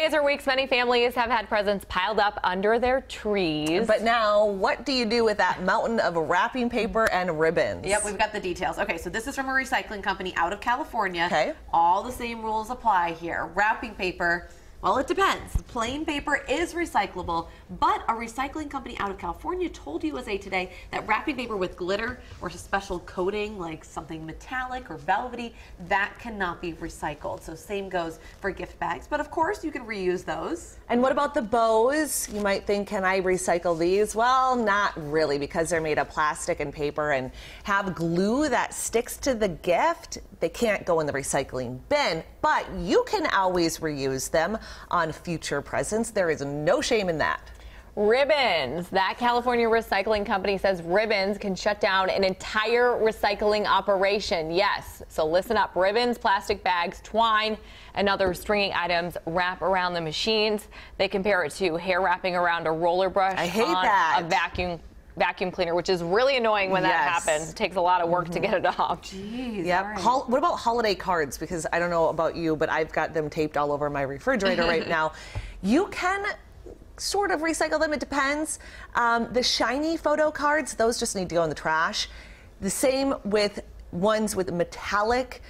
Holidays are weeks. Many families have had presents piled up under their trees. But now, what do you do with that mountain of wrapping paper and ribbons? Yep, we've got the details. Okay, so this is from a recycling company out of California. Okay. All the same rules apply here. Wrapping paper, well, it depends. Plain paper is recyclable, but a recycling company out of California told USA Today that wrapping paper with glitter or a special coating like something metallic or velvety, that cannot be recycled. So same goes for gift bags, but of course you can reuse those. And what about the bows? You might think, can I recycle these? Well, not really, because they're made of plastic and paper and have glue that sticks to the gift. They can't go in the recycling bin, but you can always reuse them on future presents. There is no shame in that. Ribbons. That California recycling company says ribbons can shut down an entire recycling operation. Yes, so listen up. Ribbons, plastic bags, twine, and other stringing items wrap around the machines. They compare it to hair wrapping around a roller brush. I hate on that. A vacuum cleaner, which is really annoying when that happens. It takes a lot of work to get it off. Jeez. Yep. Right. What about holiday cards? Because I don't know about you, but I've got them taped all over my refrigerator right now. You can sort of recycle them. It depends. The shiny photo cards, those just need to go in the trash. The same with ones with metallic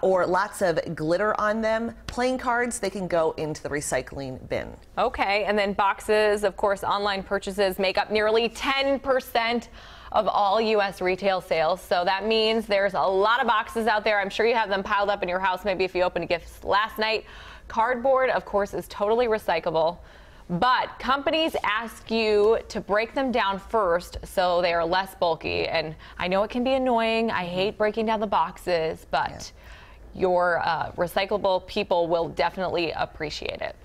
or lots of glitter on them. Plain cards, they can go into the recycling bin. Okay, and then boxes, of course, online purchases make up nearly 10% of all U.S. retail sales. So that means there's a lot of boxes out there. I'm sure you have them piled up in your house, maybe if you opened a gift last night. Cardboard, of course, is totally recyclable. But companies ask you to break them down first so they are less bulky. And I know it can be annoying. I hate breaking down the boxes, but your recyclable people will definitely appreciate it.